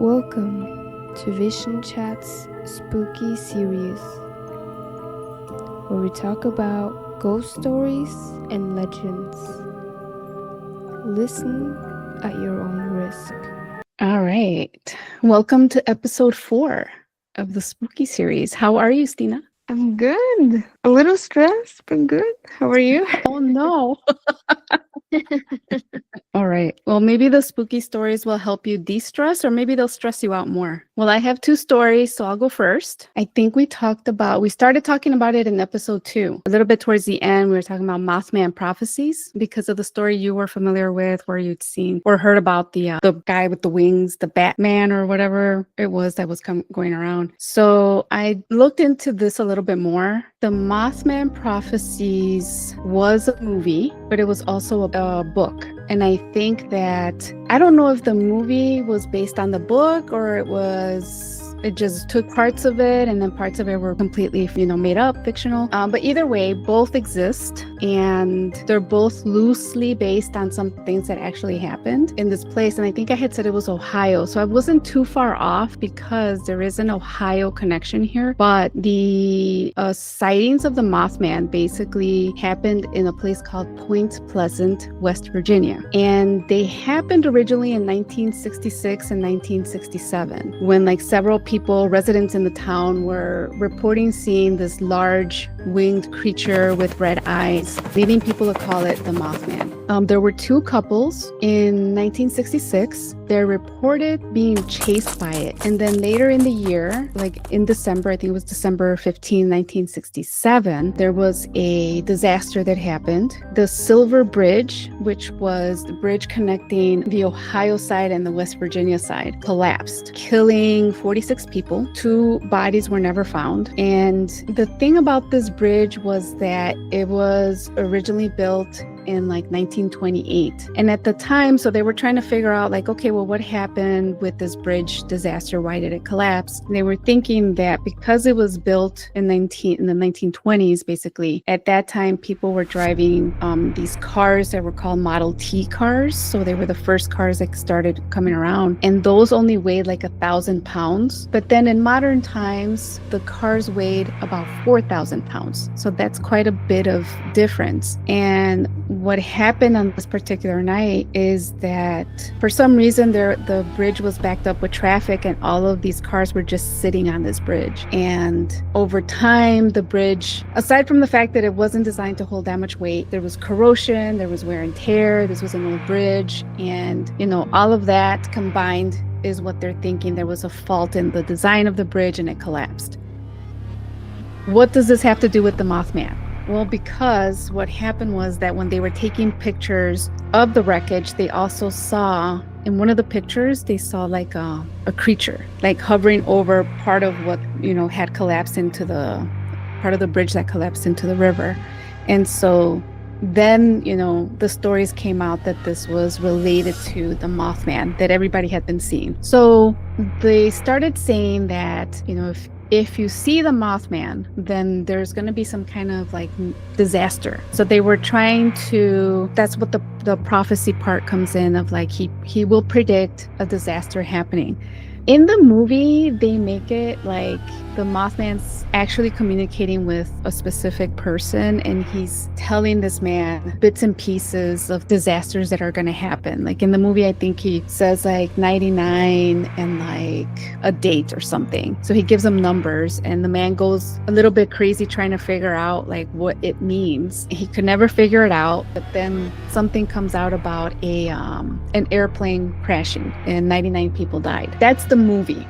Welcome to Vision Chat's spooky series, where we talk about ghost stories and legends. Listen at your own risk. All right. Welcome to episode 4 of the spooky series. How are you, Stina? I'm good. A little stressed, but good. How are you? Oh, no. All right. Well, maybe the spooky stories will help you de-stress, or maybe they'll stress you out more. Well, I have 2 stories, so I'll go first. I think we started talking about it in episode 2. A little bit towards the end, we were talking about Mothman Prophecies because of the story you were familiar with, where you'd seen or heard about the guy with the wings, the Batman or whatever it was that was going around. So I looked into this a little bit more. The Mothman Prophecies was a movie, but it was also a book. And I think that, I don't know if the movie was based on the book or it just took parts of it and then parts of it were completely, made up, fictional. But either way, both exist and they're both loosely based on some things that actually happened in this place. And I think I had said it was Ohio. So I wasn't too far off because there is an Ohio connection here. But the sightings of the Mothman basically happened in a place called Point Pleasant, West Virginia. And they happened originally in 1966 and 1967 when several residents in the town were reporting seeing this large winged creature with red eyes, leading people to call it the Mothman. There were 2 couples in 1966. They're reported being chased by it. And then later in the year, in December, I think it was December 15, 1967, there was a disaster that happened. The Silver Bridge, which was the bridge connecting the Ohio side and the West Virginia side, collapsed, killing 46 people. 2 bodies were never found. And the thing about this bridge was that it was originally built in 1928. And at the time, so they were trying to figure out okay, well, what happened with this bridge disaster? Why did it collapse? And they were thinking that because it was built in the 1920s, basically, at that time, people were driving these cars that were called Model T cars. So they were the first cars that started coming around. And those only weighed 1,000 pounds. But then in modern times, the cars weighed about 4,000 pounds. So that's quite a bit of difference. And what happened on this particular night is that for some reason the bridge was backed up with traffic and all of these cars were just sitting on this bridge. And over time, the bridge, aside from the fact that it wasn't designed to hold that much weight, there was corrosion, there was wear and tear, this was an old bridge, and all of that combined is what they're thinking. There was a fault in the design of the bridge and it collapsed. What does this have to do with the Mothman? Well, because what happened was that when they were taking pictures of the wreckage, they also saw, in one of the pictures, they saw a creature, hovering over part of what, had collapsed into the part of the bridge that collapsed into the river. And so then, the stories came out that this was related to the Mothman that everybody had been seeing. So they started saying that, if you see the Mothman, then there's going to be some kind of disaster. So they were trying to, that's what the prophecy part comes in of he will predict a disaster happening. In the movie, they make it the Mothman's actually communicating with a specific person and he's telling this man bits and pieces of disasters that are going to happen. In the movie, I think he says 99 and a date or something. So he gives him numbers and the man goes a little bit crazy trying to figure out what it means. He could never figure it out, but then something comes out about an airplane crashing and 99 people died. That's the movie.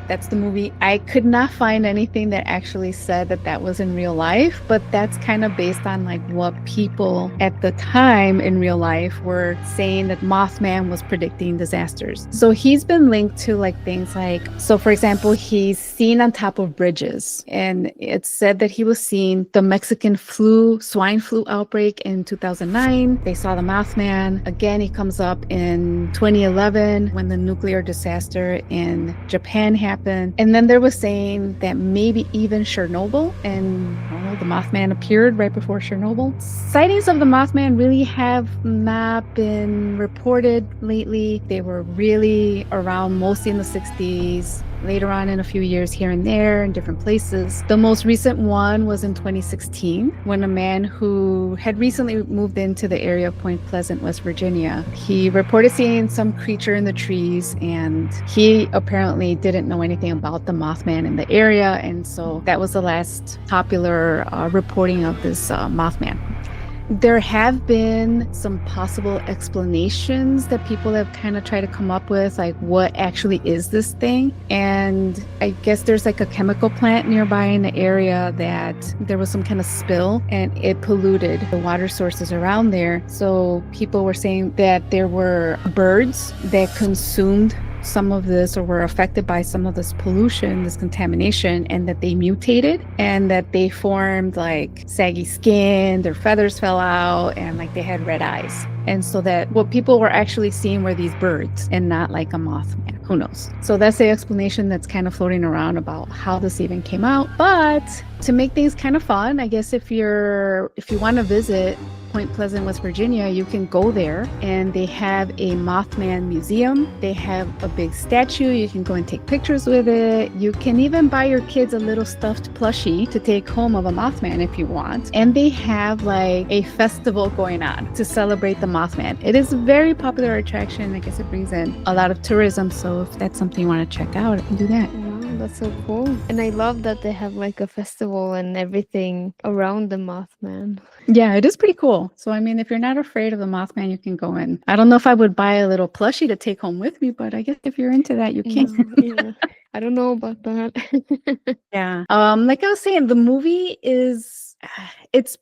I could not find anything that actually said that was in real life, but that's kind of based on what people at the time in real life were saying that Mothman was predicting disasters. So he's been linked to things so for example, he's seen on top of bridges, and it's said that he was seeing the Mexican swine flu outbreak in 2009. They saw the Mothman. Again, he comes up in 2011 when the nuclear disaster in Japan happened. And then there was saying that maybe maybe even Chernobyl. And well, the Mothman appeared right before Chernobyl. Sightings of the Mothman really have not been reported lately. They were really around mostly in the 60s. Later on in a few years here and there in different places. The most recent one was in 2016 when a man who had recently moved into the area of Point Pleasant, West Virginia, he reported seeing some creature in the trees, and he apparently didn't know anything about the Mothman in the area, and so that was the last popular reporting of this Mothman. There have been some possible explanations that people have kind of tried to come up with, like what actually is this thing? And I guess there's like a chemical plant nearby in the area that there was some kind of spill and it polluted the water sources around there. So people were saying that there were birds that consumed some of this or were affected by some of this pollution, this contamination, and that they mutated and that they formed like saggy skin, their feathers fell out, and like they had red eyes. And so that what people were actually seeing were these birds and not like a Mothman. Who knows? So that's the explanation that's kind of floating around about how this even came out. But to make things kind of fun, I guess if you want to visit Point Pleasant, West Virginia, you can go there and they have a Mothman museum. They have a big statue. You can go and take pictures with it. You can even buy your kids a little stuffed plushie to take home of a Mothman if you want. And they have like a festival going on to celebrate the Mothman. It is a very popular attraction. I guess it brings in a lot of tourism. So if that's something you want to check out, you can do that. That's so cool. And I love that they have like a festival and everything around the Mothman. Yeah, it is pretty cool. So, I mean, if you're not afraid of the Mothman, you can go in. I don't know if I would buy a little plushie to take home with me, but I guess if you're into that, you can. Yeah. I don't know about that. Yeah. Like I was saying, the movie is, it's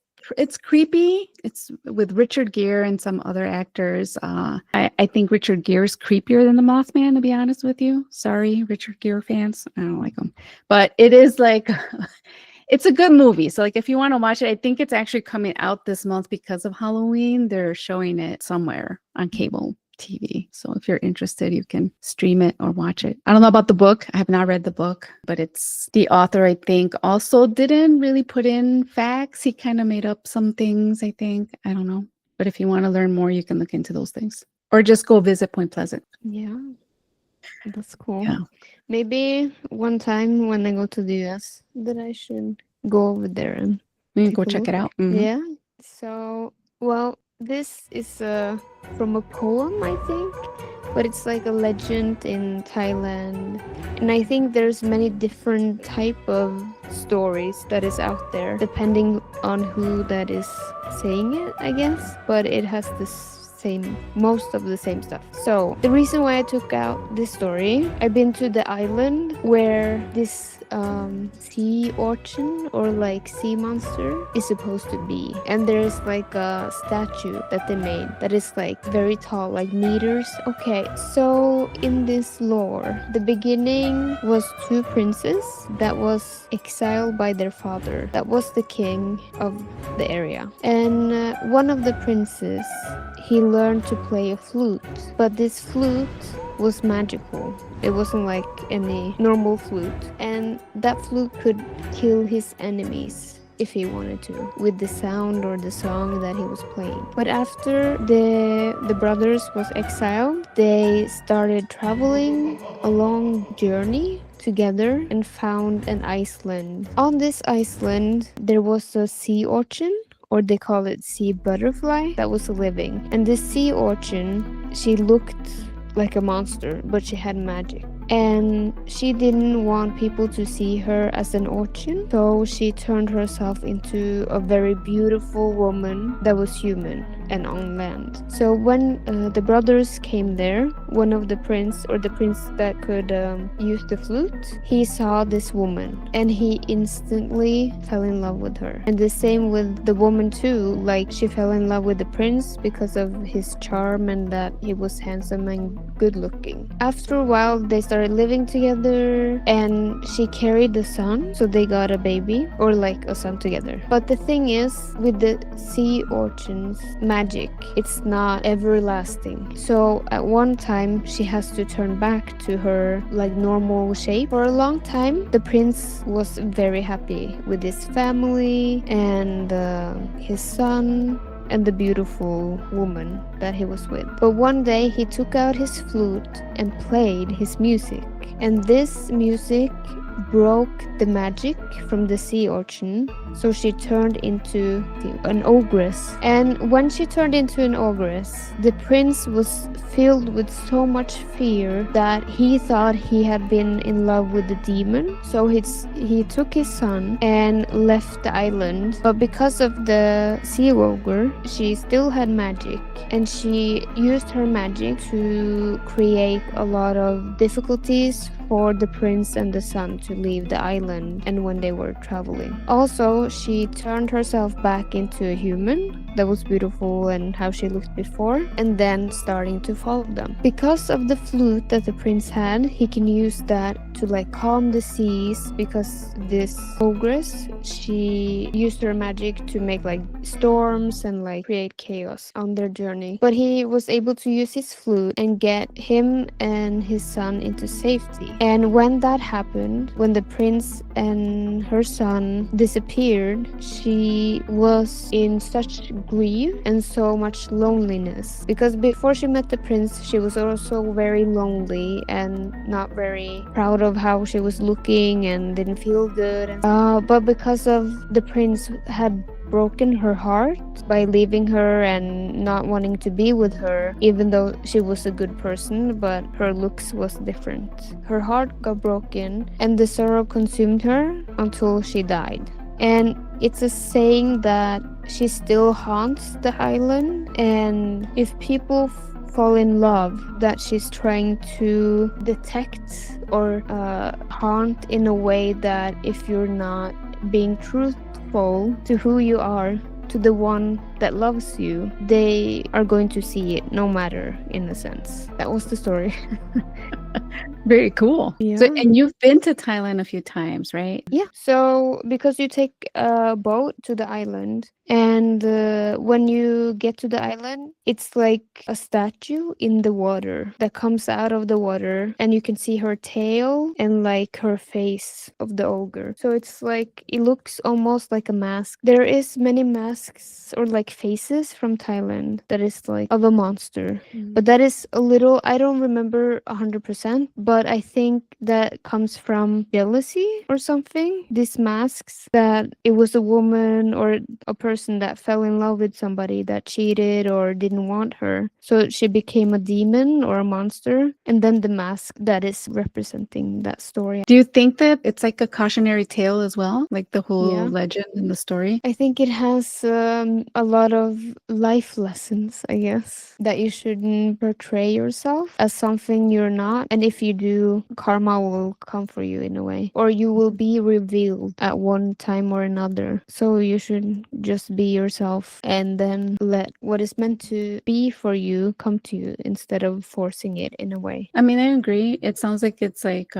creepy. It's with Richard Gere and some other actors. I think Richard Gere's creepier than the Mothman, to be honest with you. Sorry, Richard Gere fans. I don't like him. But it is like, it's a good movie. So like if you want to watch it, I think it's actually coming out this month because of Halloween. They're showing it somewhere on cable TV. So if you're interested, you can stream it or watch it. I don't know about the book. I have not read the book, but it's the author, I think, also didn't really put in facts. He kind of made up some things, I think. I don't know. But if you want to learn more, you can look into those things or just go visit Point Pleasant. Yeah, that's cool. Yeah. Maybe one time when I go to the US that I should go over there and we can go check it out. Mm-hmm. Yeah. So, well, this is from a poem, I think, but it's like a legend in Thailand, and I think there's many different type of stories that is out there depending on who that is saying it, I guess, but it has this most of the same stuff. So the reason why I took out this story, I've been to the island where this sea urchin or like sea monster is supposed to be, and there's like a statue that they made that is like very tall, like meters. Okay, so in this lore, the beginning was two princes that was exiled by their father, that was the king of the area, and one of the princes, he learned to play a flute, but this flute was magical. It wasn't like any normal flute, and that flute could kill his enemies if he wanted to with the sound or the song that he was playing. But after the brothers was exiled, they started traveling a long journey together and found an island. On this island there was a sea urchin, or they call it sea butterfly, that was living. And this sea urchin, she looked like a monster, but she had magic. And she didn't want people to see her as an urchin, so she turned herself into a very beautiful woman that was human and on land. So when the brothers came there, one of the prince, or the prince that could use the flute, he saw this woman and he instantly fell in love with her. And the same with the woman too, like she fell in love with the prince because of his charm and that he was handsome and good looking. After a while they started living together and she carried a son, so they got a baby, or like a son together. But the thing is, with the sea urchins, magic. It's not everlasting. So at one time she has to turn back to her like normal shape. For a long time the prince was very happy with his family and his son and the beautiful woman that he was with. But one day he took out his flute and played his music. And this music broke the magic from the sea urchin, so she turned into an ogress. And when she turned into an ogress, the prince was filled with so much fear that he thought he had been in love with the demon. So he took his son and left the island. But because of the sea ogre, she still had magic, and she used her magic to create a lot of difficulties for the prince and the son to leave the island and when they were traveling. Also, she turned herself back into a human that was beautiful and how she looked before, and then starting to follow them. Because of the flute that the prince had, he can use that to like calm the seas, because this ogress, she used her magic to make like storms and like create chaos on their journey. But he was able to use his flute and get him and his son into safety. And when that happened, when the prince and her son disappeared, she was in such grief and so much loneliness, because before she met the prince she was also very lonely and not very proud of how she was looking and didn't feel good. But because of the prince had broken her heart by leaving her and not wanting to be with her, even though she was a good person, but her looks was different. Her heart got broken and the sorrow consumed her until she died. And it's a saying that she still haunts the island, and if people fall in love, that she's trying to detect or haunt in a way that if you're not being truthful to who you are, to the one that loves you, they are going to see it no matter, in a sense. That was the story. Very cool. Yeah. So, and you've been to Thailand a few times, right? Yeah. So because you take a boat to the island, and when you get to the island, it's like a statue in the water that comes out of the water, and you can see her tail and like her face of the ogre. So it's like, it looks almost like a mask. There is many masks or like faces from Thailand that is like of a monster. But that is a little, I don't remember 100%, but I think that comes from jealousy or something. These masks, that it was a woman or a person that fell in love with somebody that cheated or didn't want her. So she became a demon or a monster. And then the mask that is representing that story. Do you think that it's like a cautionary tale as well? Like the whole Yeah. legend and the story? I think it has a lot of life lessons, I guess, that you shouldn't portray yourself as something you're not. And if you do, karma will come for you in a way, or you will be revealed at one time or another. So you should just be yourself and then let what is meant to be for you come to you instead of forcing it in a way. I mean, I agree. It sounds like it's like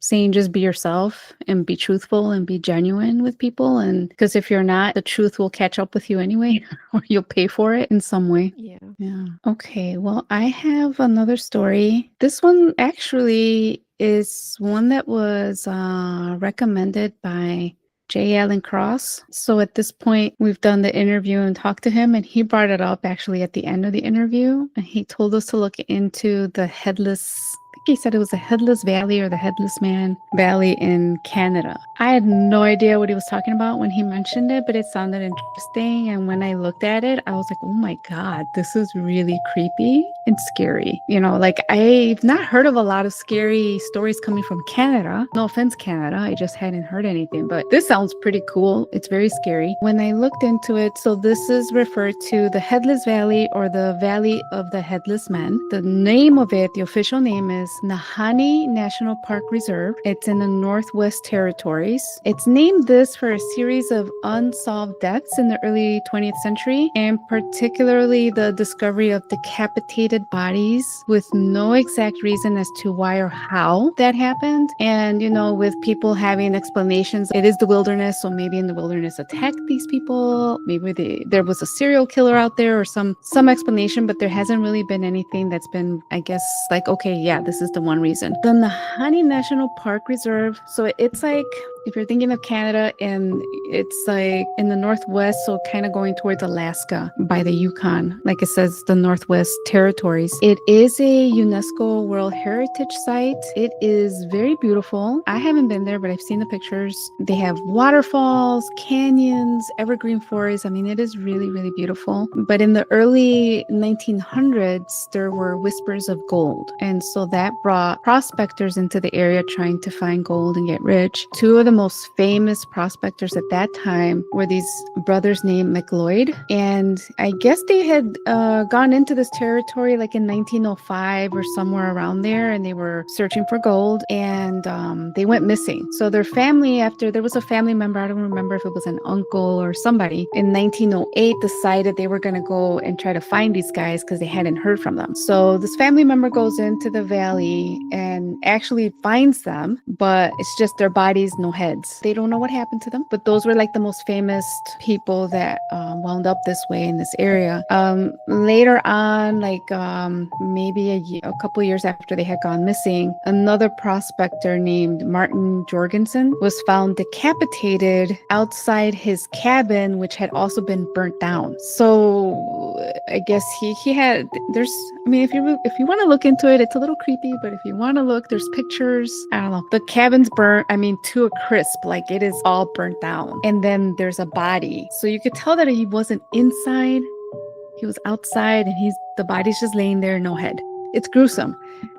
saying just be yourself and be truthful and be genuine with people. And because if you're not, the truth will catch up with you anyway, or you'll pay for it in some way. Yeah. Yeah. Okay. Well, I have another story. This one actually is one that was recommended by J. Allen Cross. So at this point, we've done the interview and talked to him, and he brought it up actually at the end of the interview. And he told us to look into the Headless, I think he said it was the Headless Valley or the Headless Man Valley in Canada. I had no idea what he was talking about when he mentioned it, but it sounded interesting. And when I looked at it, I was like, oh my God, this is really creepy and scary. You know, like I've not heard of a lot of scary stories coming from Canada. No offense, Canada. I just hadn't heard anything, but this sounds pretty cool. It's very scary. When I looked into it, so this is referred to the Headless Valley or the Valley of the Headless Man. The name of it, the official name is Nahanni National Park Reserve. It's in the Northwest Territories. It's named this for a series of unsolved deaths in the early 20th century, and particularly the discovery of decapitated bodies with no exact reason as to why or how that happened. And, with people having explanations, it is the wilderness, so maybe in the wilderness attacked these people. Maybe there was a serial killer out there or some explanation, but there hasn't really been anything that's been, I guess, like, okay, yeah, this is the one reason. The Nahanni National Park Reserve, so it's like, if you're thinking of Canada, and it's like in the northwest, so kind of going towards Alaska by the Yukon, like it says, the Northwest Territories. It is a UNESCO World Heritage Site. It is very beautiful. I haven't been there, but I've seen the pictures. They have waterfalls, canyons, evergreen forests. I mean, it is really, really beautiful. But in the early 1900s, there were whispers of gold. And so that brought prospectors into the area trying to find gold and get rich. Two of the most famous prospectors at that time were these brothers named McLeod. And I guess they had gone into this territory like in 1905 or somewhere around there, and they were searching for gold, and they went missing. So their family, after there was a family member, I don't remember if it was an uncle or somebody, in 1908 decided they were going to go and try to find these guys because they hadn't heard from them. So this family member goes into the valley and actually finds them, but it's just their bodies, no heads. They don't know what happened to them, but those were like the most famous people that wound up this way in this area. Later on, like maybe a couple years after they had gone missing, another prospector named Martin Jorgensen was found decapitated outside his cabin, which had also been burnt down. So I guess he had, there's, I mean, if you want to look into it, it's a little creepy, but if you want to look, there's pictures. I don't know. The cabin's burnt, I mean, to a crisp, like it is all burnt down. And then there's a body. So you could tell that he wasn't inside. He was outside, and the body's just laying there, no head. It's gruesome.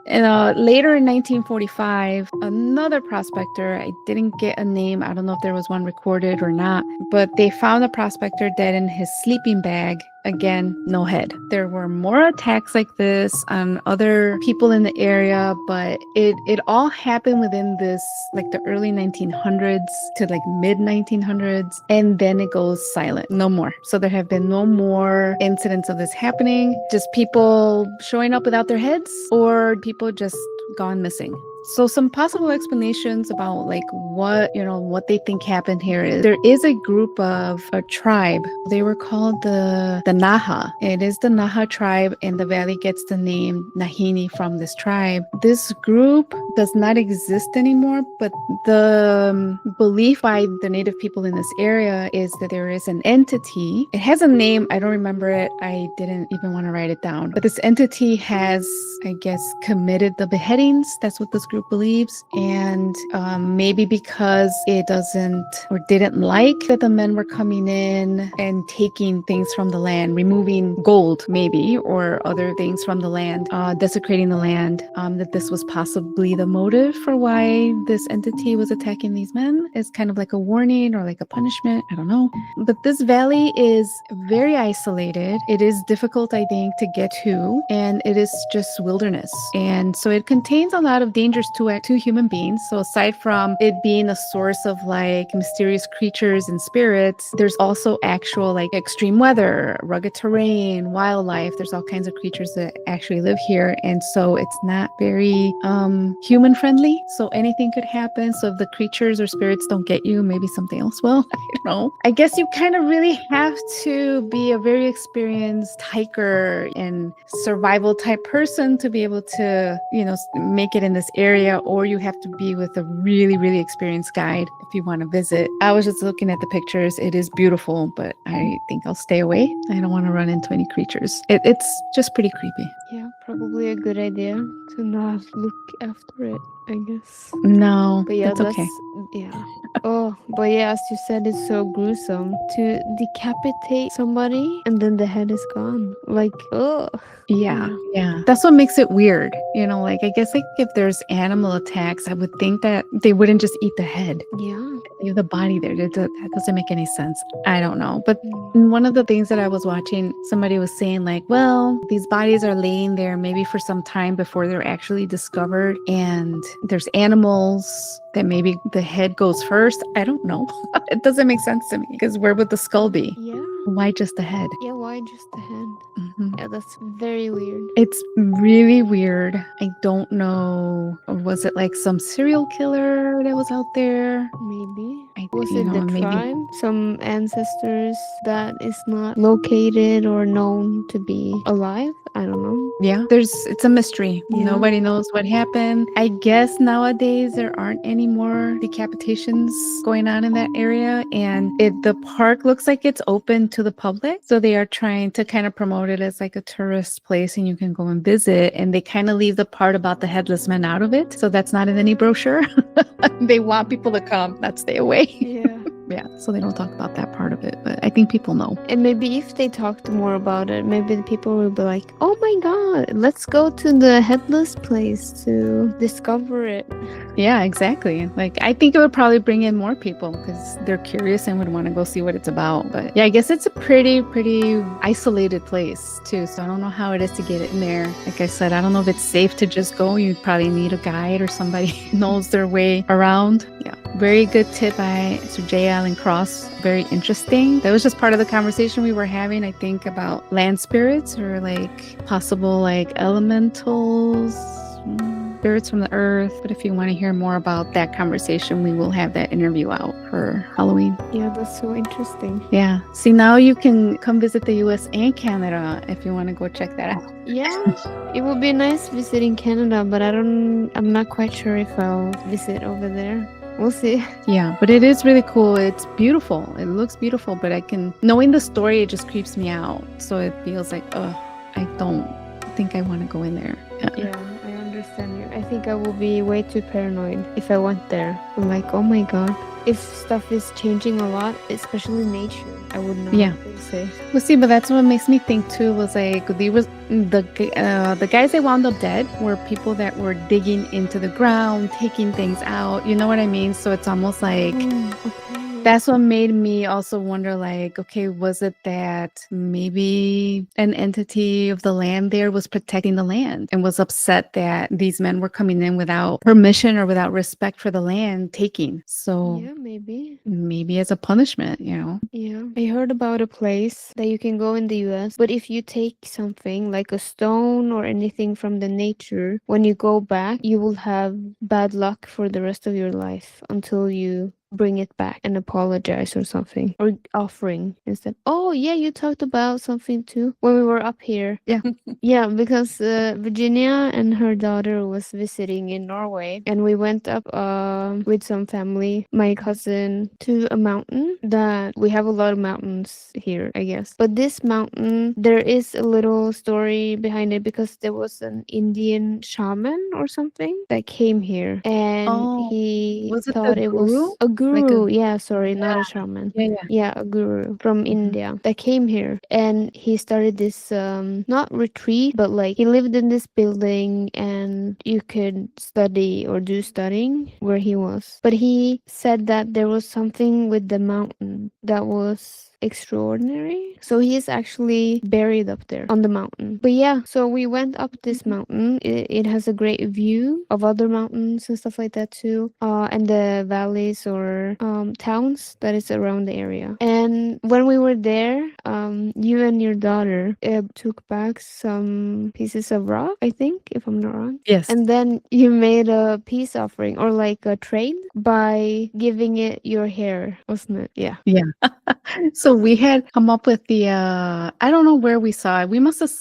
And later in 1945, another prospector, I didn't get a name, I don't know if there was one recorded or not, but they found a prospector dead in his sleeping bag. Again, no head. There were more attacks like this on other people in the area, but it all happened within this, like the early 1900s to like mid 1900s, and then it goes silent. No more. So there have been no more incidents of this happening. Just people showing up without their heads, or people just gone missing. So some possible explanations about like what they think happened here is there is a group of a tribe. They were called the Naha. It is the Naha tribe, and the valley gets the name Nahanni from this tribe. This group does not exist anymore, but the belief by the native people in this area is that there is an entity. It has a name. I don't remember it. I didn't even want to write it down. But this entity has, I guess, committed the beheadings. That's what this group believes. And maybe because it doesn't or didn't like that the men were coming in and taking things from the land, removing gold maybe, or other things from the land, desecrating the land, that this was possibly the motive for why this entity was attacking these men. It's kind of like a warning or like a punishment. I don't know. But this valley is very isolated. It is difficult, I think, to get to, and it is just wilderness. And so it contains a lot of dangers to human beings. So aside from it being a source of like mysterious creatures and spirits, there's also actual like extreme weather, rugged terrain, wildlife. There's all kinds of creatures that actually live here. And so it's not very human friendly. So anything could happen. So if the creatures or spirits don't get you, maybe something else will. I don't know. I guess you kind of really have to be a very experienced hiker and survival type person to be able to, make it in this area, or you have to be with a really, really experienced guide if you want to visit. I was just looking at the pictures. It is beautiful, but I think I'll stay away. I don't want to run into any creatures. It's just pretty creepy. Yeah, probably a good idea to not look after it, I guess. No, But yeah, that's okay. yeah. Oh, but yeah, as you said, it's so gruesome to decapitate somebody and then the head is gone. Like, oh, Yeah, yeah, yeah. That's what makes it weird. Like I guess like if there's animal attacks, I would think that they wouldn't just eat the head, yeah. leave the body there. That doesn't make any sense. I don't know. But Mm. one of the things that I was watching, somebody was saying like, well, these bodies are laying there maybe for some time before they're actually discovered, and there's animals that maybe the head goes first. I don't know. It doesn't make sense to me because where would the skull be? Yeah, Why just the head? yeah. Why just the head? Mhm. Yeah, that's very weird. It's really weird. I don't know. Was it like some serial killer that was out there? Maybe. Was it the Maybe. tribe? Some ancestors that is not located or known to be alive? I don't know. Yeah, it's a mystery. Yeah. Nobody knows what happened. I guess nowadays there aren't any more decapitations going on in that area. And the park looks like it's open to the public. So they are trying to kind of promote it as like a tourist place and you can go and visit. And they kind of leave the part about the headless man out of it. So that's not in any brochure. They want people to come, not stay away. Yeah. Yeah, so they don't talk about that part of it, but I think people know. And maybe if they talked more about it, maybe the people will be like, oh my god, let's go to the headless place to discover it. Yeah, exactly. Like, I think it would probably bring in more people because they're curious and would want to go see what it's about. But yeah, I guess it's a pretty isolated place too. So I don't know how it is to get in there. Like I said, I don't know if it's safe to just go. You probably need a guide or somebody who knows their way around. Yeah. Very good tip by Sir J. Allen Cross. Very interesting. That was just part of the conversation we were having, I think, about land spirits or like possible like elementals, spirits from the earth. But if you want to hear more about that conversation, we will have that interview out for Halloween. Yeah, that's so interesting. Yeah. See, now you can come visit the US and Canada if you want to go check that out. Yeah, it would be nice visiting Canada, but I'm not quite sure if I'll visit over there. We'll see. Yeah, but it is really cool. It's beautiful. It looks beautiful, but knowing the story, it just creeps me out. So it feels like, I don't think I want to go in there. Yeah, I understand you. I think I will be way too paranoid if I went there. I'm like, oh my god. If stuff is changing a lot, especially nature, I would not feel safe. Well, see, but that's what makes me think too. Was like the guys that wound up dead were people that were digging into the ground, taking things out. You know what I mean? So it's almost like. Okay. That's what made me also wonder, like, okay, was it that maybe an entity of the land there was protecting the land and was upset that these men were coming in without permission or without respect for the land taking? So yeah, maybe as a punishment, Yeah, I heard about a place that you can go in the US, but if you take something like a stone or anything from the nature, when you go back, you will have bad luck for the rest of your life until you bring it back and apologize or something, or offering instead. Oh yeah, you talked about something too when we were up here. Yeah. Yeah, because Virginia and her daughter was visiting in Norway, and we went up with some family, my cousin, to a mountain that we have a lot of mountains here, I guess. But this mountain, there is a little story behind it because there was an Indian shaman or something that came here, and he was it thought the it guru? was a guru. Yeah, sorry, not a shaman. Yeah. Yeah, a guru from India that came here, and he started this not retreat, but like he lived in this building and you could study or do studying where he was. But he said that there was something with the mountain that was extraordinary. So he is actually buried up there on the mountain. But yeah, so we went up this mountain. It has a great view of other mountains and stuff like that too, and the valleys or towns that is around the area. And when we were there, you and your daughter took back some pieces of rock, I think, if I'm not wrong. Yes. And then you made a peace offering or like a trade by giving it your hair, wasn't it? Yeah. Yeah. So we had come up with the I don't know where we saw it. We must have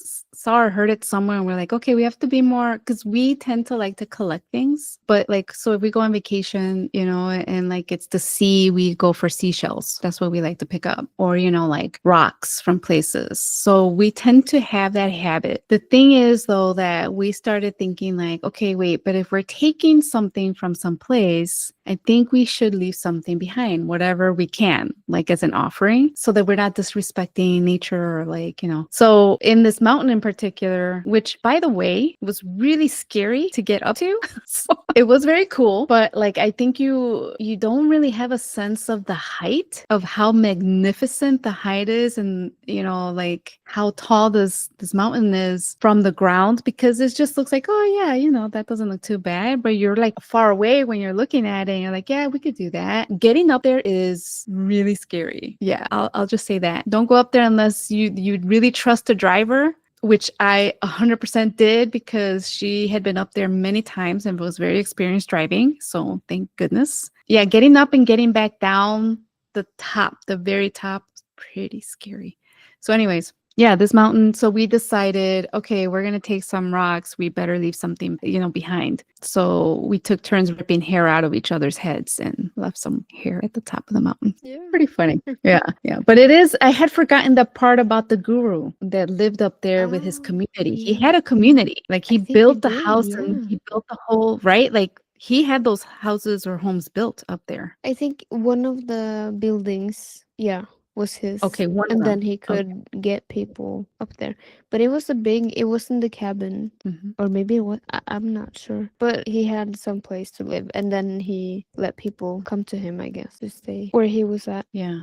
saw or heard it somewhere and we're like, okay, we have to be more, because we tend to like to collect things. But like, so if we go on vacation, and like it's the sea, we go for seashells. That's what we like to pick up. Or, like rocks from places. So we tend to have that habit. The thing is though, that we started thinking like, okay, wait, but if we're taking something from some place, I think we should leave something behind, whatever we can, like as an offering, so that we're not disrespecting nature or like, So in this mountain in particular, which by the way, was really scary to get up to. So it was very cool, but like I think you don't really have a sense of the height of how magnificent the height is, and like how tall this mountain is from the ground, because it just looks like, oh yeah, that doesn't look too bad, but you're like far away when you're looking at it and you're like, yeah, we could do that. Getting up there is really scary. Yeah, I'll just say that. Don't go up there unless you really trust the driver, which I 100% did, because she had been up there many times and was very experienced driving. So thank goodness. Yeah, getting up and getting back down the very top, was pretty scary. So anyways, yeah, this mountain. So we decided, okay, we're going to take some rocks. We better leave something, behind. So we took turns ripping hair out of each other's heads and left some hair at the top of the mountain. Yeah. Pretty funny. Yeah. But I had forgotten the part about the guru that lived up there with his community. He had a community. Like he built the house and he built the whole, right? Like he had those houses or homes built up there. I think one of the buildings, was his. Okay, one of And then them. he could get people up there. But it wasn't the cabin. Mhm. Or maybe it was, I'm not sure. But he had some place to live. And then he let people come to him, I guess, to stay where he was at. Yeah.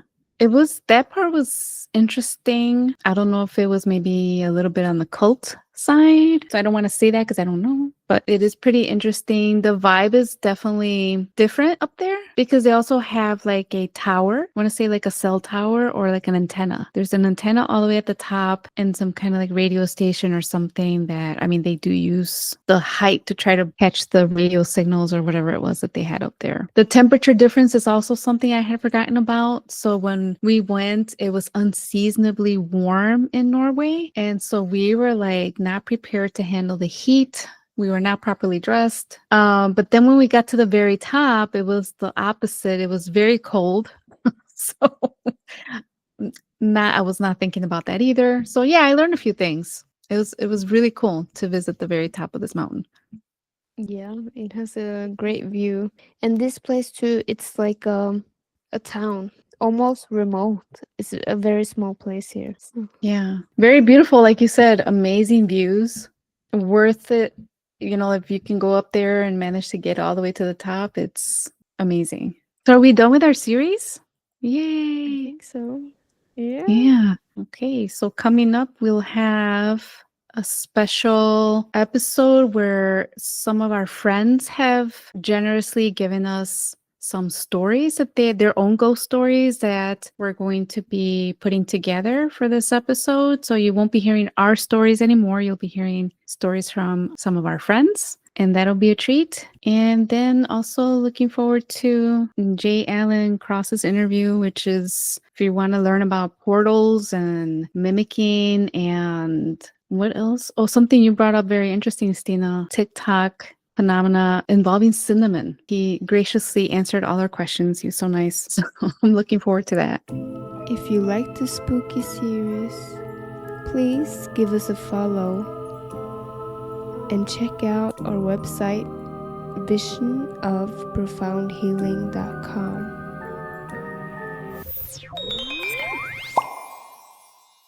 That part was interesting. I don't know if it was maybe a little bit on the cult side. So I don't want to say that because I don't know. But it is pretty interesting. The vibe is definitely different up there because they also have like a tower. I want to say like a cell tower or like an antenna. There's an antenna all the way at the top and some kind of like radio station or something that, I mean, they do use the height to try to catch the radio signals or whatever it was that they had up there. The temperature difference is also something I had forgotten about. So when we went, it was unseasonably warm in Norway. And so we were like not prepared to handle the heat. We were not properly dressed. But then when we got to the very top, it was the opposite. It was very cold. So I was not thinking about that either. So yeah, I learned a few things. It was really cool to visit the very top of this mountain. Yeah, it has a great view. And this place too, it's like a town, almost remote. It's a very small place here. So. Yeah, very beautiful. Like you said, amazing views. Worth it. If you can go up there and manage to get all the way to the top, it's amazing. So are we done with our series? Yay. I think so. Yeah. Yeah. Okay. So coming up, we'll have a special episode where some of our friends have generously given us some stories that their own ghost stories that we're going to be putting together for this episode. So you won't be hearing our stories anymore. You'll be hearing stories from some of our friends. And that'll be a treat. And then also looking forward to J. Allen Cross's interview, which is if you want to learn about portals and mimicking and what else? Oh, something you brought up very interesting, Stina. TikTok phenomena involving cinnamon. He graciously answered all our questions. He was so nice. So I'm looking forward to that. If you like the spooky series, please give us a follow and check out our website, visionofprofoundhealing.com.